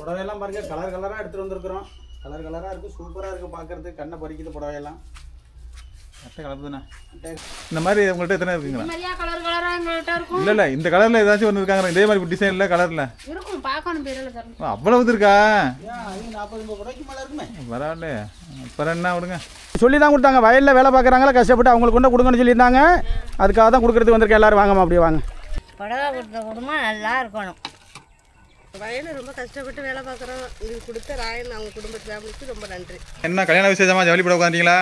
புடவையெல்லாம் பாருங்க கலர் கலராக எடுத்துகிட்டு வந்திருக்கிறோம். கலர் கலராக இருக்குது, சூப்பராக இருக்குது பார்க்குறதுக்கு. கண்ணை பறிக்குது புடவையெல்லாம். அட்டை கலப்புதுண்ணா. இந்த மாதிரி உங்கள்கிட்ட எத்தனை இருக்குங்களா? கலர் கலரா எங்கள்கிட்ட இருக்கும். இல்லை இல்லை, இந்த கலரில் ஏதாச்சும் ஒன்று இருக்காங்க இதே மாதிரி டிசைனில் கலரில் இருக்கும், பார்க்கணும் பேரில். அவ்வளவு இருக்கா? 40 ரூபாய்க்கு மேலே இருக்குமே. பரவாயில்ல. அப்புறம் என்ன விடுங்க. சொல்லி தான் கொடுத்தாங்க, வயலில் வேலை பார்க்குறாங்களா கஷ்டப்பட்டு அவங்களுக்கு கொண்டு கொடுங்கன்னு சொல்லியிருந்தாங்க. அதுக்காக தான் கொடுக்குறதுக்கு வந்திருக்கேன். எல்லோரும் வாங்கம்மா, அப்படியே வாங்க. புடவை கொடுத்த குடும்பம் நல்லா இருக்கணும். வயலில் ரொம்ப கஷ்டப்பட்டு வேலை பார்க்குறோம். இது கொடுத்த ராயன் அவங்க குடும்பத்து ஃபேமிலிக்கு ரொம்ப நன்றி. என்ன கல்யாண விசேஷமா ஜவுளி புடவை உட்காந்துங்களா?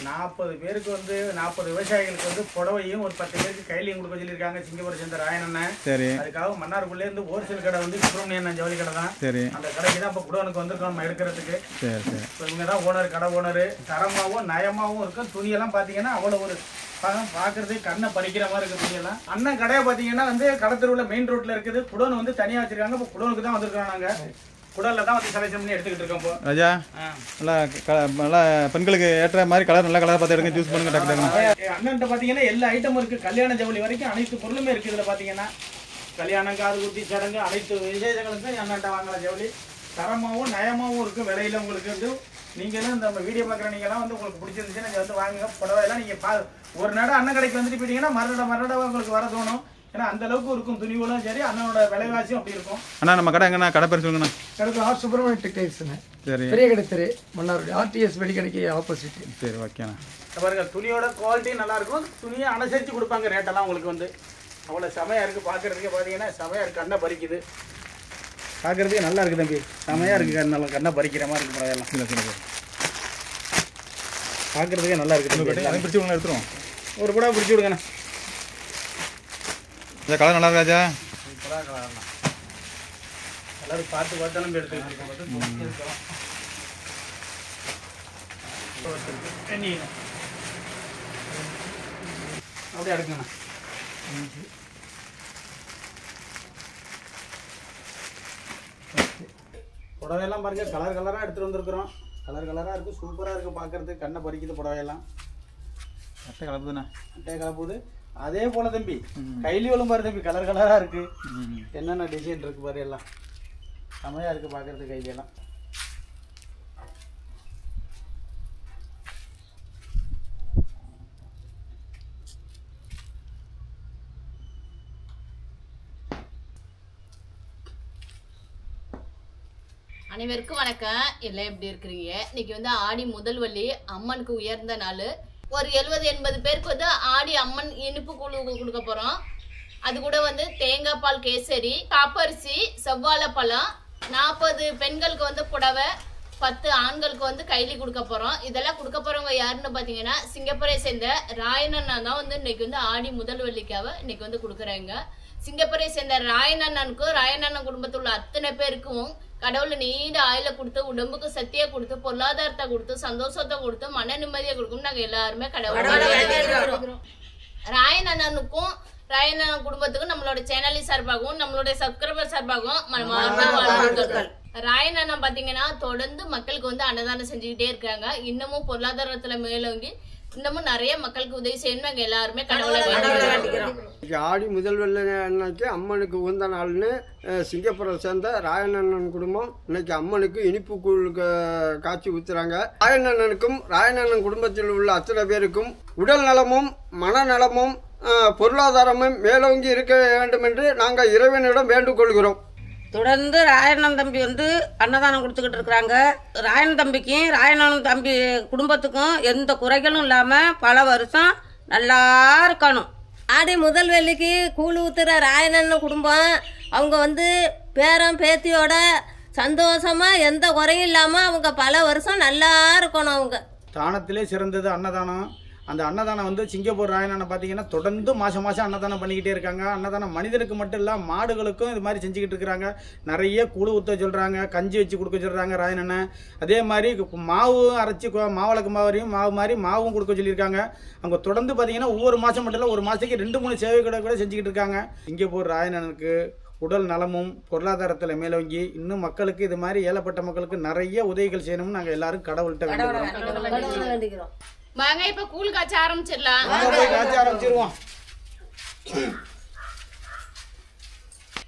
40 பேருக்கு 40 விவசாயிகளுக்கு புடவையும் ஒரு 10 பேருக்கு கைலியும் கொடுக்க சொல்லியிருக்காங்க. சிங்கப்பூரை சேர்ந்த ராயன் அண்ணன். சரி. அதுக்காக மன்னார்குள்ளேருந்து ஹோல்சேல் கடை சுப்பிரமணியன் ஜவுளி கடை தான். சரி. அந்த கடைக்கு தான் இப்போ குடோனுக்கு வந்திருக்கோம் நம்ம எடுக்கிறதுக்கு. சரி சரி. இப்போ இவங்க தான் ஓனர், கடை ஓனர். தரமாகவும் நயமாகவும் இருக்கும். துணியெல்லாம் பார்த்தீங்கன்னா அவ்வளோ ஒரு பார்க்கறதுக்கு கண்ணை பறிக்கிற மாதிரி இருக்குது துணியெல்லாம். அண்ணன் கடையை பார்த்தீங்கன்னா கடத்தூரில் மெயின் ரோட்டில் இருக்குது. குடோன் தனியாக வச்சிருக்காங்க. இப்போ குடோனுக்கு தான் வந்திருக்கோம். நாங்கள் குடோனில் தான் செலக்ஷன் பண்ணி எடுத்துக்கிட்டு இருக்கோம். இப்போ ராஜா நல்லா பெண்களுக்கு ஏற்ற மாதிரி கலர் நல்ல கலர் பார்த்து எடுங்க, சூஸ் பண்ணுங்க. டாக்டர் அண்ணன்ட்ட பார்த்தீங்கன்னா எல்லா ஐட்டமும் இருக்குது. கல்யாண ஜவுளி வரைக்கும் அனைத்து பொருளுமே இருக்குது. இதில் பார்த்தீங்கன்னா கல்யாணம், காது குத்தி, சடங்கு அனைத்து விசேஷங்களுக்கும் அண்ணன்ட்ட வாங்கலாம் ஜவுளி. தரமாகவும் நயமாகவும் இருக்கும். விலையில் உங்களுக்கு நீங்களும் இந்த வீடியோ பார்க்குற நீங்கள்லாம் உங்களுக்கு பிடிச்சிருந்துச்சுன்னா நீங்கள் வாங்குங்க. புடவையெல்லாம் நீங்கள் ஒரு நடம் அண்ணன் கடைக்கு வந்துட்டு போயிட்டீங்கன்னா மறுநடம் உங்களுக்கு வர தோணும். ஏன்னா அந்த அளவுக்கு இருக்கும் துணிகளும் சரி, அண்ணனோட விலைவாசியும் அப்படி இருக்கும். அண்ணா நம்ம கடை எங்கன்னா கடை பேர் சொல்லுங்கண்ணா. கடை ஆர் சுப்பிரமணிய டெக்டைல்ஸ்ண்ணே. சரி. பெரிய கடை தெரு மன்னார்குடி ஆர்டிஎஸ் வெடி கடைக்கு ஆப்போசிட். சரி ஓகேண்ணா. பாருங்க துணியோட குவாலிட்டி நல்லா இருக்கும். துணியை அனுசரித்து கொடுப்பாங்க. ரேட்டெல்லாம் உங்களுக்கு அவ்வளோ செமையாக இருக்குது. பார்க்குறதுக்கே பார்த்தீங்கன்னா செமையாக இருக்குது. கண்ணை பறிக்குது. பார்க்குறதுக்கே நல்லா இருக்குது தம்பி. செமையாக இருக்குது. நல்லா கண்ணை பறிக்கிற மாதிரி இருக்குது. புடவையெல்லாம் இல்லை சில பேர் பார்க்குறதுக்கே நல்லா இருக்குது. அதை பிடிச்சி விடுங்க, எடுத்துருவோம். ஒரு புடவை பிடிச்சி விடுங்கண்ணா. இந்த கலர் நல்லா இருக்காஜா? சூப்பராக கலர்ண்ணா. எல்லாரும் பார்த்து பார்த்தா நம்ம எடுத்துக்கிட்டு இருக்கோம். அப்படியே எடுக்கண்ணா. புடவையெல்லாம் பாருங்க கலர் கலராக எடுத்துகிட்டு வந்திருக்கிறோம். கலர் கலராக இருக்குது, சூப்பராக இருக்குது பார்க்குறதுக்கு. கண்ணை பறிக்குது புடவையெல்லாம். அட்டை கலப்புதுண்ணா. அட்டையை கலப்புது. அதே போல தம்பி கைலியோலும் பாரு தம்பி, கலர் கலராக இருக்குது. என்னென்ன டிசைன் இருக்குது பாரு, எல்லாம் செமையாக இருக்குது பார்க்குறதுக்கு கைலியெல்லாம். அனைவருக்கும் வணக்கம். எல்லாம் எப்படி இருக்கிறீங்க? இன்னைக்கு ஆடி முதல் வள்ளி, அம்மனுக்கு உயர்ந்த நாள். ஒரு 70-80 பேருக்கு ஆடி அம்மன் இனிப்பு குழு கொடுக்க போறோம். அது கூட தேங்காய் பால் கேசரி, காப்பரிசி, செவ்வாழை பழம், 40 பெண்களுக்கு புடவை, 10 ஆண்களுக்கு கைலி கொடுக்க போறோம். இதெல்லாம் கொடுக்க போறவங்க யாருன்னு பாத்தீங்கன்னா சிங்கப்பூரை சேர்ந்த ராயனண்ணா தான் இன்னைக்கு ஆடி முதல் வள்ளிக்காக இன்னைக்கு கொடுக்குறாங்க. சிங்கப்பூரை சேர்ந்த ராயனண்ணனுக்கும் ராயனண்ணன் குடும்பத்தில் உள்ள அத்தனை பேருக்கும் கடவுளை நீண்ட ஆயில கொடுத்து, உடம்புக்கு சக்தியை கொடுத்து, பொருளாதாரத்தை கொடுத்து, சந்தோஷத்தை கொடுத்து, மன நிம்மதியை கொடுக்கும். நாங்க எல்லாருமே கடவுள். ராயனண்ணனுக்கும் ராயனண்ணன் குடும்பத்துக்கும் நம்மளோட சேனலி சார்பாகவும் நம்மளுடைய சப்ஸ்கிரைபர் சார்பாகவும் வாழ்த்துக்கள். ராயனண்ணன் பாத்தீங்கன்னா தொடர்ந்து மக்களுக்கு அன்னதானம் செஞ்சுக்கிட்டே இருக்காங்க. இன்னமும் பொருளாதாரத்துல மேலோங்கி இன்னமும் நிறைய மக்களுக்கு உதவி செய்யணும். நாங்க எல்லாருமே கடவுளை வேண்டிக்கிறோம். ஆடி முதல் வெள்ளி அன்னைக்கு அம்மனுக்கு உகந்த நாள்னு சிங்கப்பூரை சேர்ந்த ராயனண்ணன் குடும்பம் இன்னைக்கு அம்மனுக்கு இனிப்பு கூழ் காய்ச்சி ஊத்துறாங்க. ராயனண்ணனுக்கும் ராயனண்ணன் குடும்பத்தில் உள்ள அத்தனை பேருக்கும் உடல் நலமும் மனநலமும் பொருளாதாரமும் மேலோங்கி இருக்க வேண்டும் என்று நாங்கள் இறைவனிடம் வேண்டுகொள்கிறோம். தொடர்ந்து ராயண்ணன் தம்பி அன்னதானம் கொடுத்துக்கிட்டு இருக்கிறாங்க. ராயன் தம்பிக்கும் ராயண்ணன் தம்பி குடும்பத்துக்கும் எந்த குறைகளும் இல்லாமல் பல வருஷம் நல்லா இருக்கணும். ஆடி முதல் வெள்ளிக்கு கூழ் ஊத்துற ராயனண்ணன் குடும்பம் அவங்க பேரன் பேத்தியோட சந்தோஷமா எந்த குறையும் இல்லாமல் அவங்க பல வருஷம் நல்லா இருக்கணும். அவங்க தானத்திலே சிறந்தது அன்னதானம். அந்த அன்னதானம் சிங்கப்பூர் ராயனண்ணன் பார்த்தீங்கன்னா தொடர்ந்து மாதம் அன்னதானம் பண்ணிக்கிட்டே இருக்காங்க. அன்னதானம் மனிதனுக்கு மட்டும் இல்லை, மாடுகளுக்கும் இது மாதிரி செஞ்சுக்கிட்டு இருக்கிறாங்க. நிறைய குழு ஊற்ற சொல்கிறாங்க, கஞ்சி வச்சு கொடுக்க சொல்கிறாங்க ராயனண்ணன். அதே மாதிரி மாவு அரைச்சி மாவளக்கு மாவும் கொடுக்க சொல்லியிருக்காங்க. அவங்க தொடர்ந்து பார்த்தீங்கன்னா ஒவ்வொரு மாதம் மட்டும் இல்லை, ஒரு மாதத்துக்கு 2-3 சேவை கூட செஞ்சுக்கிட்டு இருக்காங்க. சிங்கப்பூர் ராயனண்ணனுக்கு உடல் நலமும் பொருளாதாரத்தில் மேலோங்கி இன்னும் மக்களுக்கு இது மாதிரி ஏழப்பட்ட மக்களுக்கு நிறைய உதவிகள் செய்யணும்னு நாங்கள் எல்லாரும் கடவுள்கிட்ட வேண்டிக்கிறோம். வாங்க இப்ப கூழ் காய்ச்ச ஆரம்பிச்சிடலாம்.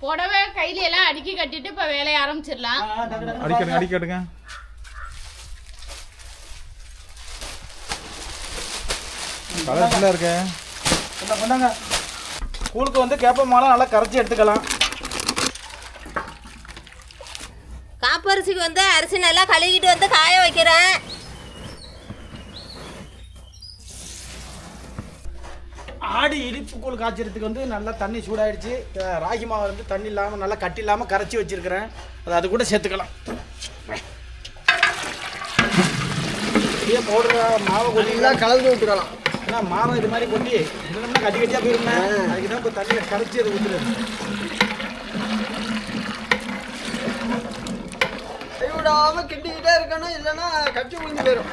புடவை கையில எல்லாம் அடுக்கி கட்டிட்டு இப்ப வேலையை ஆரம்பிச்சிடலாம். அடிக்கட்டுங்க. கலர்ஃபுல்லா இருக்கு. கொண்டாங்க. கூழுக்கு வந்து கேப்ப மாலை நல்லா கரைச்சி எடுத்துக்கலாம். காப்பரிசிக்கு வந்து அரிசி நல்லா கழுவிட்டு வந்து காய வைக்கிறேன். ஆடி இனிப்பு கூழ் காய்ச்சறதுக்கு வந்து நல்லா தண்ணி சூடாயிடுச்சு. ராகி மாவு வந்து தண்ணி இல்லாமல் நல்லா கட்டி இல்லாமல் கரைச்சி வச்சிருக்கிறேன். அது கூட சேர்த்துக்கலாம். இதே போடுற மாவை கொட்டிலாம் கலந்து விட்டுக்கலாம். ஏன்னா மாவை இது மாதிரி கொட்டி இல்லைன்னா கட்டி கட்டியாக போயிருந்தேன். அதுக்கு தான் இப்போ தண்ணியில் கரைச்சி அதை ஊற்றுறது. கைவிடாம கிண்டிக்கிட்டே இருக்கணும், இல்லைன்னா கட்டி முடிஞ்சு போயிடும்.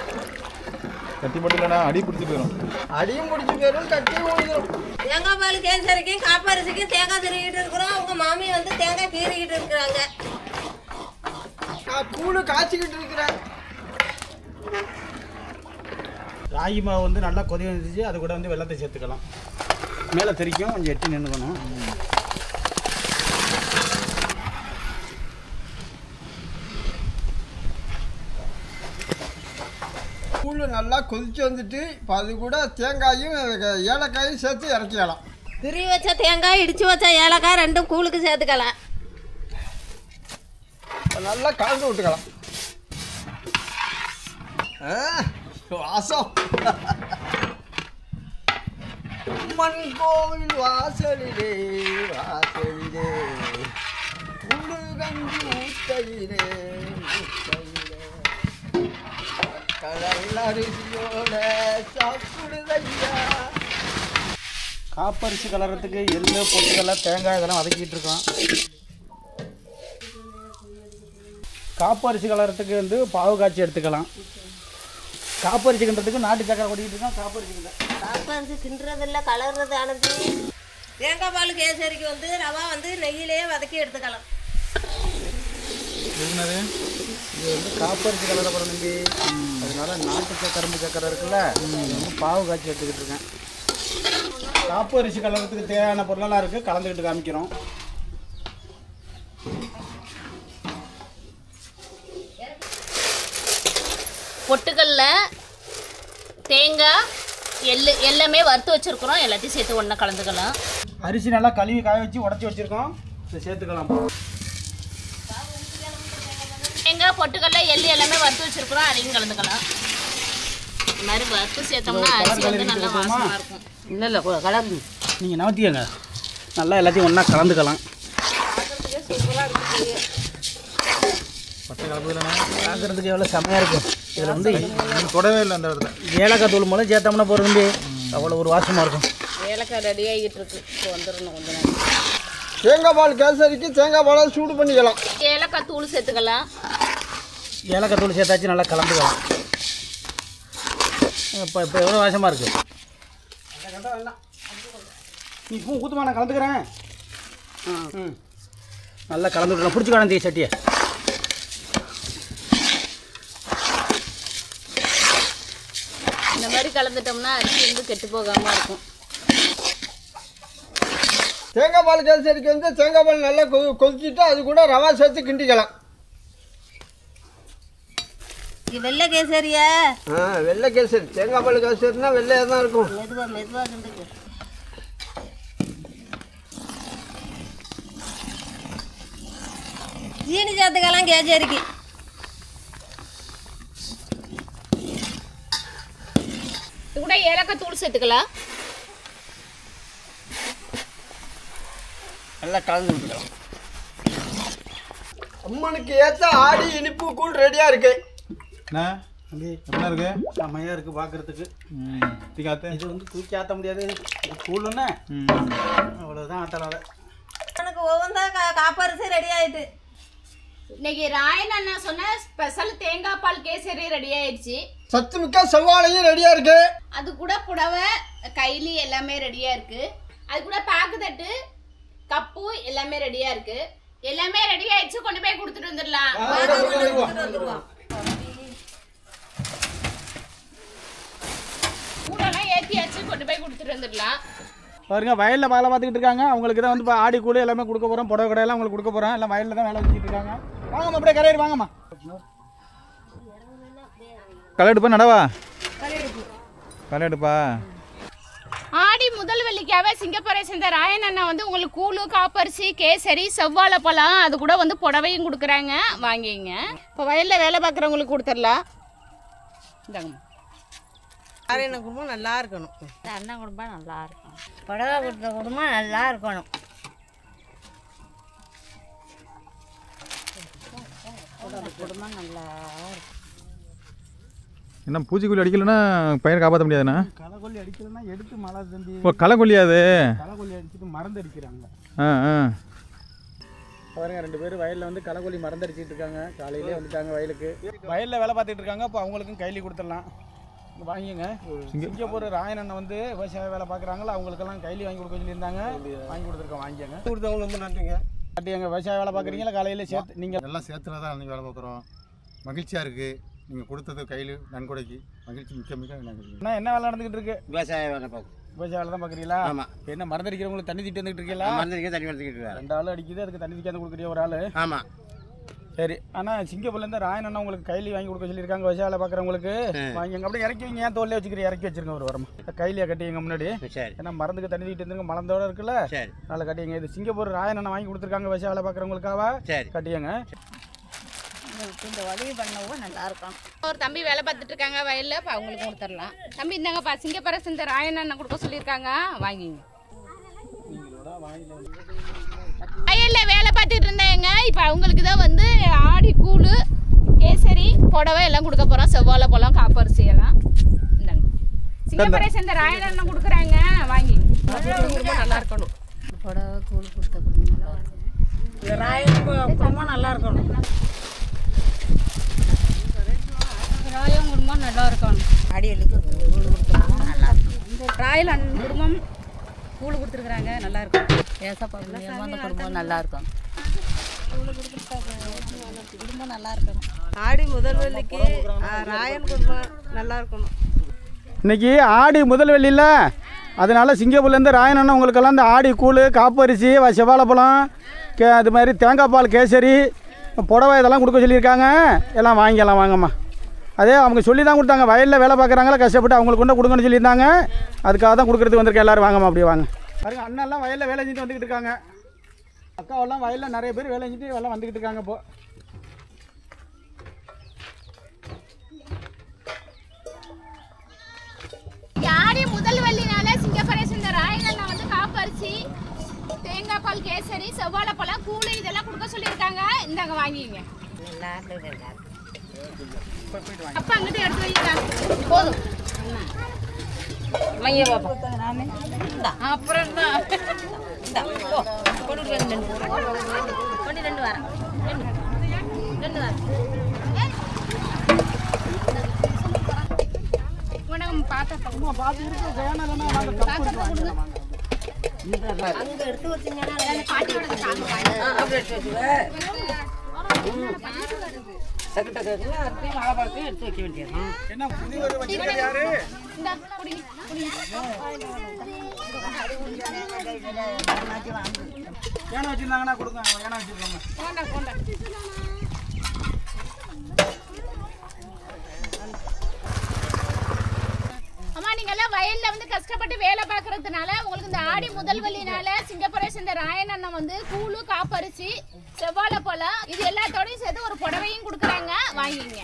கட்டி மட்டும் இல்லைன்னா அடி பிடிச்சி போயிடும். அடியும் பிடிச்சி போயிடும், கட்டியும் முடிஞ்சிடும். தேங்காய் பால் கேசரிக்கும் காப்பரிசிக்கும் தேங்காய் திருகிட்டு இருக்கிறோம். அவங்க மாமி வந்து தேங்காய் கீறிக்கிட்டு இருக்கிறாங்க. நான் கூழு காய்ச்சிக்கிட்டு இருக்கிறேன். ராகி மாவு வந்து நல்லா கொதி வந்துச்சு. அது கூட வந்து வெள்ளத்தை சேர்த்துக்கலாம். மேலே தெரிக்கும், கொஞ்சம் எட்டி நின்றுக்கணும். கூழ் நல்லா கொதிச்சு வந்துட்டு இப்போ அது கூட தேங்காயும் ஏலக்காயும் சேர்த்து இறக்கிடலாம். திரி வச்ச தேங்காய் இடிச்சு வச்ச ஏலக்காய் ரெண்டும் கூழுக்கு சேர்த்துக்கலாம். நல்லா கலந்து விட்டுக்கலாம். வாசம் மண் கோவில் வாசலிலே வாசலிலே கூழு கஞ்சி ஊத்தையிலே கடல் அரிசியோட சாப்பிடுதையா. காப்பரிசி கலரத்துக்கு எள்ளு பொட்டுக்கடலை தேங்காய் இதெல்லாம் வதக்கிட்டு இருக்கோம். காப்பரிசி கலரத்துக்கு வந்து பாவு காய்ச்சி எடுத்துக்கலாம். காப்பரிசி கிண்டுறதுக்கு நாட்டு சக்கரை கொட்டிக்கிட்டு இருக்கோம். காப்பரிசி கிண்டுறதில்ல, கலர்றது ஆனது. தேங்காய் பால் கேசரிக்கு வந்து ரவா வந்து நெய்யிலேயே வதக்கி எடுத்துக்கலாம். இது வந்து காப்பரிசி கலரை போகிற நம்பி, அதனால நாட்டு கரும்பு சக்கரை இருக்குல்ல, வந்து பாவு காய்ச்சி எடுத்துக்கிட்டு இருக்கேன். காப்பரிசி கலரத்துக்கு தேவையான பொருளெல்லாம் இருக்குது, கலந்துக்கிட்டு காமிக்கிறோம். பொட்டுக்கல்ல தேங்காய் எள்ளு எல்லாமே வறுத்து வச்சிருக்கிறோம். எல்லாத்தையும் சேர்த்து ஒன்றா கலந்துக்கலாம். அரிசி நல்லா கழுவி காய வச்சு உடச்சி வச்சுருக்கோம். இதை சேர்த்துக்கலாம். தேங்காய் பொட்டுக்கல்ல எள்ளு எல்லாமே வறுத்து வச்சிருக்கிறோம். அதையும் கலந்துக்கலாம். இந்த மாதிரி வறுத்து சேர்த்தோம்னா அரிசி வந்து நல்லா வாசமாக இருக்கும். இல்லை கலந்து நீங்கள் நவத்தியங்க நல்லா எல்லாத்தையும் ஒன்றா கலந்துக்கலாம். பச்சை கலப்புல பார்க்குறதுக்கு எவ்வளோ செம்மையாக இருக்கும். இதில் வந்து தொடவே இல்லை அந்த இடத்துல. ஏலக்காய் தூள் மூலம் சேர்த்தோம்னா போகிற தம்பி அவ்வளோ ஒரு வாசமாக இருக்கும். ஏலக்காய் ரெடி ஆகிட்டு இருக்கு. இப்போ வந்துடணும் கொஞ்ச நேரம். தேங்காய் பால் கேசரிக்கு தேங்காய் பாலை சூடு பண்ணிக்கலாம். ஏலக்காய் தூள் சேர்த்துக்கலாம். ஏலக்காய் தூள் சேர்த்தாச்சு நல்லா கலந்துக்கலாம். இப்போ எவ்வளோ வாசமாக இருக்குது. நீ பூ ஊற்றுமா, நான் கலந்துக்கிறேன். நல்லா கலந்து விடலாம். பிடிச்சி கலந்து சட்டியை. இந்த மாதிரி கலந்துட்டோம்னா அரிசி வந்து கெட்டு போகாமல் இருக்கும். தேங்காய் பால் கேசரிக்கு வந்து தேங்காய் பால் நல்லா கொதிச்சுட்டு அது கூட ரவா சேர்த்து கிண்டிக்கலாம். இது வெள்ளை கேசரியா? வெள்ளை கேசரி. தேங்காய் பால் கேசரினா வெள்ளையாக தான் இருக்கும். மெதுவாக மெதுவாக கிண்டுக்கு. சீனி சேர்த்துக்கலாம் கேசரிக்கு. இது கூட ஏலக்காய் தூள் சேர்த்துக்கலாம். நல்லா கலந்து விட்டுக்கலாம். அம்மனுக்கு ஏற்ற ஆடி இனிப்பு கூழ் ரெடியாக இருக்கு. என்ன இருக்கு? செம்மையாக இருக்குது பார்க்குறதுக்கு. தீக்காத்த இது வந்து தூக்கி ஆற்ற முடியாது. கூழுன்னு அவ்வளோதான் ஆட்டலாம். எனக்கு ஒவ்வொன்றா காப்பரிசி ரெடி ஆயிட்டு. இன்னைக்கு ராயன் அண்ணா சொன்ன ஸ்பெஷல் தேங்காய் பால் கேசரி ரெடி ஆயிடுச்சு. சத்து மிக்க செவ்வாழையும் ரெடியாக இருக்கு. அது கூட புடவை கைலி எல்லாமே ரெடியா இருக்கு. அது கூட பாக்கு தட்டு கப்பு எல்லாமே ரெடியா இருக்கு. எல்லாமே ரெடி ஆயிடுச்சு. கொண்டு போய் கொடுத்துட்டு வந்துடலாம். கூடெல்லாம் ஏத்தியாச்சு. கொண்டு போய் கொடுத்துட்டு வந்துடலாம். பாருங்க வயலில் வேலை பார்த்துக்கிட்டு இருக்காங்க. அவங்களுக்கு தான் வந்து இப்போ ஆடி கூலி எல்லாமே கொடுக்க போகிறோம். புடவை கடையெல்லாம் அவங்களுக்கு கொடுக்க போகிறோம். எல்லாம் வயலில் தான் வேலை செஞ்சுட்டு இருக்காங்க. வாங்கம்மா அப்படியே கரையேறி வாங்கம்மா. களை எடுப்பா நடவா களை எடுப்பா. ஆடி முதல் வெள்ளிக்காக சிங்கப்பூரை சேர்ந்த ராயன் அண்ணா வந்து உங்களுக்கு கூழு, காப்பரிசி, கேசரி, செவ்வாழை பழம், அது கூட வந்து புடவையும் கொடுக்குறாங்க. வாங்கிங்க. இப்போ வயலில் வேலை பார்க்குறவங்களுக்கு கொடுத்துடலாம். இந்தாங்கம்மா. ராயண்ணன் குடும்பம் நல்லா இருக்கணும். அண்ணன் குடும்பம் நல்லா இருக்கணும். புடவை கொடுத்த குடும்பம் நல்லா இருக்கணும். குடும்பம் நல்லா இருக்கும். என்ன பூச்சிக்கொல்லி அடிக்கலைன்னா பயிர் காப்பாற்ற முடியாதுண்ணா? களைக்கொல்லி அடிக்கலன்னா எடுத்து மழை தம்பி. ஓ களைக்கொல்லியாது? களைக்கொல்லி அடிச்சுட்டு மருந்து அடிக்கிறாங்க. ஆ பாருங்க 2 பேர் வயலில் வந்து களைக்கொல்லி மருந்து அடிச்சிட்டு இருக்காங்க. காலையிலே வந்துட்டாங்க வயலுக்கு. வயலில் வேலை பார்த்துட்டு இருக்காங்க. இப்போ அவங்களுக்கும் கைலி கொடுத்துடலாம். வாங்கிங்க. சிங்கப்பூர் ராயன் அண்ணன் வந்து விவசாய வேலை பார்க்குறாங்களோ அவங்களுக்கெல்லாம் கைலி வாங்கி கொடுக்க சொல்லியிருந்தாங்க. வாங்கி கொடுத்துருக்கோம். வாங்கிங்க. கொடுத்தவங்க ரொம்ப நன்றிங்க. எங்கள் விவசாய வேலை பார்க்குறீங்களா? காலையில் சேர்த்து நீங்கள் எல்லாம் சேர்த்துல தான் அன்றைக்கி வேலை பார்க்குறோம். மகிழ்ச்சியாக இருக்குது. நீங்கள் கொடுத்தது கையில் நன்கொடைக்கு மகிழ்ச்சி மிக்க நன்றி. என்ன வேலை நடந்துக்கிட்டு இருக்கு? விவசாய வேலை பார்க்கும். விவசாய வேலை தான் பார்க்குறீங்களா? ஆமாம். என்ன மருந்து அடிக்கிறவங்களுக்கு தண்ணி திட்டு வந்துட்டு இருக்கீங்களா? மருந்துக்கே தண்ணி வந்துக்கிட்டு இருக்காரு. 2 ஆள் அடிக்குது. அதுக்கு தண்ணி திக்காந்து கொடுக்குறிய ஒரு ஆள். ஆமாம். சரி. ஆனால் சிங்கப்பூர்லேருந்து ராயன் அண்ணா உங்களுக்கு கைலி வாங்கி கொடுக்க சொல்லியிருக்காங்க. விவசாய வேலை பார்க்குறவங்களுக்கு வாங்கிங்க. அப்படியே இறக்கி வைங்க. ஏன் தோல்லையே வச்சுக்கிறீங்க? இறக்கி வச்சிருங்க ஒரு வாரமாக. கைலியாக கட்டிங்க முன்னாடி. சரி. ஏன்னா மருந்துக்கு தண்ணி திட்டு வந்துருங்க. மலந்தோட இருக்குல்ல? சரி. நல்லா கட்டிங்க. இது சிங்கப்பூர் ராயன் அண்ணா வாங்கி கொடுத்துருக்காங்க விவசாய வேலை பார்க்குறவங்களுக்காக. சரி. கட்டியங்க. இந்த உதவி பண்ணவும் நல்லா இருக்கும். ஒரு தம்பி வேலை பார்த்துட்டு இருக்காங்க வயலில். இப்போ அவங்களுக்கு கொடுத்துடலாம். தம்பி இந்தாங்கப்பா, சிங்கப்பூரை சேர்ந்த ராயன் அண்ணா கொடுக்க சொல்லியிருக்காங்க. வாங்கிங்க. வயலில் வேலை பார்த்துட்டு இருந்தாங்க. இப்போ அவங்களுக்கு தான் வந்து ஆடி கூழு, கேசரி, புடவை எல்லாம் கொடுக்க போகிறோம். செவ்வாழை பழம், காப்பரிசி எல்லாம். இந்தாங்க. சிங்கப்பூரை சேர்ந்த ராயன் அண்ணா கொடுக்குறாங்க. வாங்கிங்க. நல்லா இருக்கணும். புடவை கூழ் கொடுத்த குடும்பம் நல்லா இருக்கும். ராயன் குடும்பம் நல்லா இருக்கணும். ராயன் குடும்பம் நல்லா இருக்கணும். அடியலுக்கு கூழ் கொடுத்த குடும்பம் நல்லா இருக்கும். ராயல் அண்ணன் குடும்பம் கூழ் கொடுத்துருக்குறாங்க. நல்லா இருக்கும். ஏசப்பா அந்த குடும்பம் நல்லா இருக்கும். குடும்பம் நல்லா இருக்கணும். ஆடி முதல் வெள்ளிக்கு ராயன் குடும்பம் நல்லா இருக்கணும். இன்னைக்கு ஆடி முதல் வெள்ளியில் அதனால சிங்கப்பூர்லேருந்து ராயன் அண்ணன் உங்களுக்கெல்லாம் இந்த ஆடி கூழ், காப்பரிசி, செவ்வாழைப்பழம், அது மாதிரி தேங்காய் பால், கேசரி, புடவை இதெல்லாம் கொடுக்க சொல்லியிருக்காங்க. எல்லாம் வாங்கிக்கலாம். வாங்கம்மா. அதே அவங்க சொல்லி தான் கொடுத்தாங்க. வயலில் வேலை பார்க்குறாங்களா, கஷ்டப்பட்டு அவங்களுக்கு கொண்டு கொடுங்கன்னு சொல்லியிருந்தாங்க. அதுக்காக தான் கொடுக்குறதுக்கு வந்திருக்கேன். எல்லோரும் வாங்கம்மா. அப்படியே வாங்க. பாருங்க அண்ணெல்லாம் வயலில் வேலை செஞ்சுட்டு வந்துக்கிட்டு இருக்காங்க. அக்காவெல்லாம் வயலில் நிறைய பேர் வேலை செஞ்சுட்டு எல்லாம் வந்துக்கிட்டு இருக்காங்க. இப்போ ஆடி முதல் வெள்ளினால சிங்கப்பூரை சேர்ந்த ராயன் அண்ணா வந்து காப்பரிசி, தேங்காய் பால், கேசரி, செவ்வாழை பழம், கூழு இதெல்லாம் கொடுக்க சொல்லியிருக்காங்க. இந்தாங்க வாங்கிங்க. அப்பா அங்கிட்ட எடுத்து வைங்க. போதும். அப்புறம் தான் கொண்டு 2 வாரம். 2 வாரம். அங்க எடுத்து வச்சீங்கன்னா எடுத்து வைக்க வேண்டியது. என்ன புதிவர் வச்சிருக்காரு யாரு? ஏன்னா வச்சிருந்தாங்கன்னா கொடுங்க. ஏன்னா வச்சிருக்காங்க. அம்மா நீங்க எல்லாம் வயல்ல வந்து கஷ்டப்பட்டு வேலை பார்க்கறதுனால உங்களுக்கு இந்த ஆடி முதல் வெள்ளினால சிங்கப்பூரை சேர்ந்த ராயன் அண்ணன் வந்து கூழு, காப்பரிசி, செவ்வாழை பழம் இது எல்லாத்தோடையும் சேர்த்து ஒரு புடவையும் கொடுக்குறாங்க. வாங்கிங்க.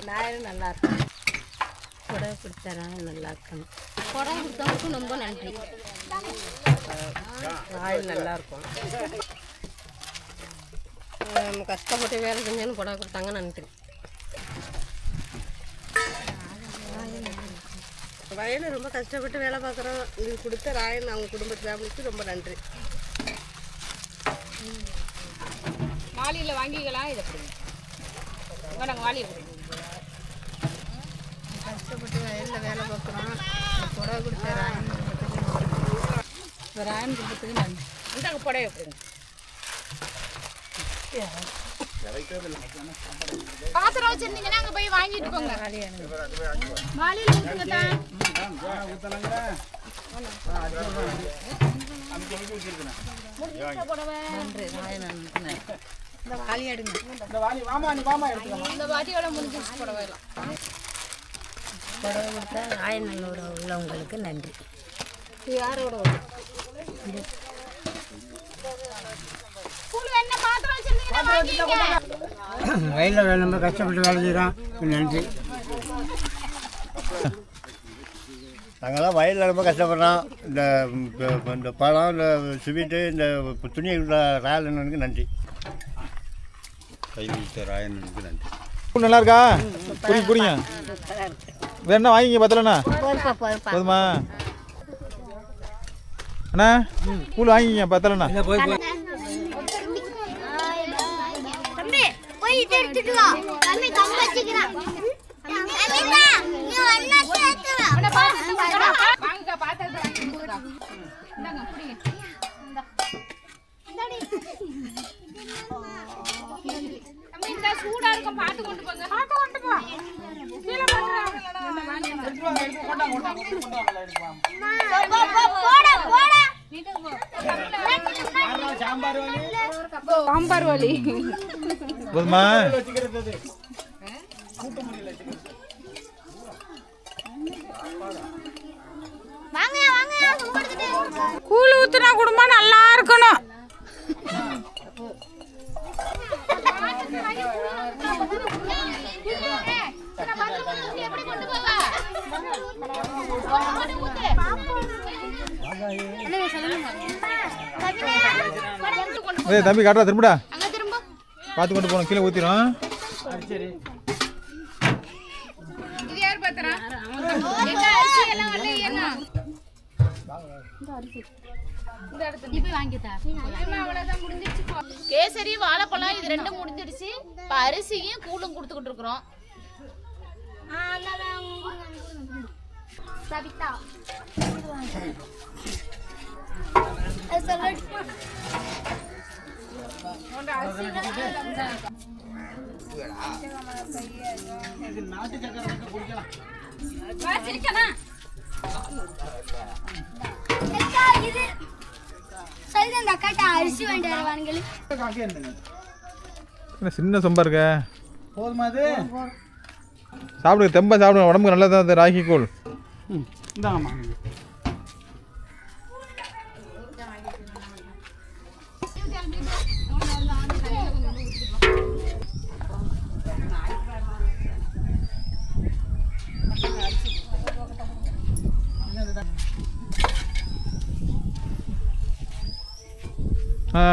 ராயன் நல்லா இருக்கும். புடவை கொடுத்த ராயன் நல்லா இருக்கணும். புடவை கொடுத்தவங்களுக்கும் ரொம்ப நன்றி. ராயன் நல்லா இருக்கும். கஷ்டப்பட்டு வேலை செஞ்சேன்னு புடவை கொடுத்தாங்க. நன்றி. வயலில் ரொம்ப கஷ்டப்பட்டு வேலை பார்க்குறோம். இது கொடுத்த ராயன் அவங்க குடும்பத்து ஃபேமிலிக்கு ரொம்ப நன்றி. வாளியில் வாங்கிக்கலாம். இதை கொடுங்க. நாங்கள் வாளியை கொடுங்க. கஷ்டப்பட்டு வயலில் வேலை பார்க்குறோம். புடவை கொடுத்த ராயன் ராயன் குடும்பத்துக்கு நன்றி. இந்தாங்க புடவை கொடுங்க. பாத்திரம் வச்சிருந்தீங்கன்னா அங்க போய் வாங்கிட்டு போங்க. வாளியில ஊத்துங்கடா. இந்த வாளி எடுங்க. இந்த வாளி வாமா நீ வாமா எடுத்துக்கலாம். இந்த வாட்டியோட முடிஞ்சிச்சு புடவை எல்லாம். புடவை கொடுத்தா ராயநல்லூர் உள்ளவங்களுக்கு நன்றி. யாரோட கூழ் என்ன பாத்திரம் வச்சிருந்தீங்கன்னா வாங்கிங்க. வயலில் வேலை நம்ம கஷ்டப்பட்டு வேலை செய்கிறோம். நன்றி. நாங்கள்லாம் வயலில் ரொம்ப கஷ்டப்படுறோம். இந்த பழம், இந்த ஸ்வீட்டு, இந்த துணி ராயலண்ணனுக்கு நன்றி. கைவிட்ட ராயண்ணனுக்கு நன்றி. கூழ் நல்லா இருக்கா? குடிங்க. வேற என்ன வாங்கிங்க பத்தலண்ணா? போதுமா அண்ணா? கூழ் வாங்கிங்க பத்தலண்ணா? சூடா இருக்கும் பாத்து கொண்டு போங்க. பாத்து கொண்டு போ. கீழ சாம்பார் வலி. போதுமா? கூழ் ஊத்துனா குடும்பம் நல்லா இருக்கணும். தம்பி காட்டுறா திரும்படா. பார்த்து கொண்டு போகணும். கீழே ஊற்றிடும். இது யார் பாத்திரம்? கேசரி வாழைப்பழம் இது ரெண்டும் முடிஞ்சிடுச்சு. இப்போ அரிசியும் கூழும் கொடுத்துக்கிட்டு இருக்கிறோம். அரிசி சின்ன சொம்பா இருக்க. போதுமா அது? சாப்பிடுங்க, தெம்பா சாப்பிடுங்க. உடம்புக்கு நல்லதான் அது ராகி கூழ். இந்தாங்கம்மா.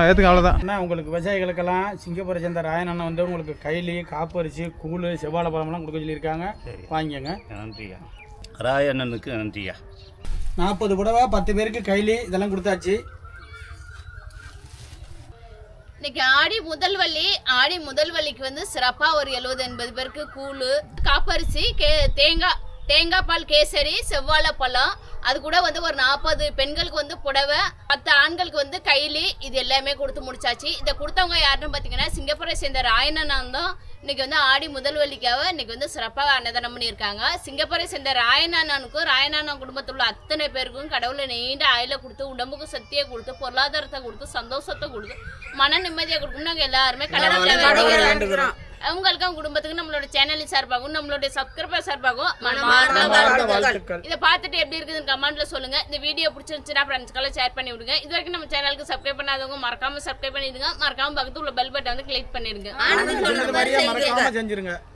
ஏற்றுங்க, அவ்வளோதான். அண்ணா உங்களுக்கு விவசாயிகளுக்கெல்லாம் சிங்கப்பூரை சேர்ந்த ராயன் அண்ணன் வந்து உங்களுக்கு கைலி, காப்பரிசி, கூழ், செவ்வாழை பழம்லாம் கொடுக்க சொல்லியிருக்காங்க. வாங்கிக்கங்க. நன்றியா ராயண்ணனுக்கு நன்றியா. 40 புடவை 10 பேருக்கு கைலி இதெல்லாம் கொடுத்தாச்சு. இன்னைக்கு ஆடி முதல் வள்ளிக்கு வந்து சிறப்பா ஒரு 70-80 பேருக்கு கூழு, காப்பரிசி, தேங்காய் பால் கேசரி, செவ்வாழை பழம், அது கூட வந்து ஒரு 40 பெண்களுக்கு வந்து புடவை, 10 ஆண்களுக்கு வந்து கைலி, இது எல்லாமே கொடுத்து முடிச்சாச்சு. இதை கொடுத்தவங்க யாருன்னு பார்த்தீங்கன்னா சிங்கப்பூரை சேர்ந்த ராயண்ணன் தான். இன்னைக்கு வந்து ஆடி முதல் வள்ளிக்காக இன்னைக்கு வந்து சிறப்பாக அன்னதானம் பண்ணியிருக்காங்க. சிங்கப்பூரை சேர்ந்த ராயண்ணனுக்கும் ராயண்ணன் குடும்பத்தில் உள்ள அத்தனை பேருக்கும் கடவுளை நீண்ட ஆயில கொடுத்து, உடம்புக்கு சக்தியை கொடுத்து, பொருளாதாரத்தை கொடுத்து, சந்தோஷத்தை கொடுத்து, மன நிம்மதியை கொடுக்கணும். நாங்கள் எல்லாருமே கடவுளை அவங்களுக்கும் குடும்பத்துக்கு நம்மளோட சேனல் சார்பாகவும் நம்மளுடைய சப்ஸ்கிரைபர் சார்பாகவும் இதை பார்த்துட்டு எப்படி இருக்குதுன்னு கமெண்ட்ல சொல்லுங்க. இந்த வீடியோ பிடிச்சிருந்துச்சுன்னா ஃப்ரெண்ட்ஸ்க்கெல்லாம் ஷேர் பண்ணி விடுங்க. இது வரைக்கும் நம்ம சேனலுக்கு சப்ஸ்கிரைப் பண்ணாதவங்க மறக்காம சப்ஸ்கிரைப் பண்ணிடுங்க. மறக்காம பக்கத்துல உள்ள பெல் பட்டன் வந்து கிளிக் பண்ணிடுங்க. செஞ்சிருங்க.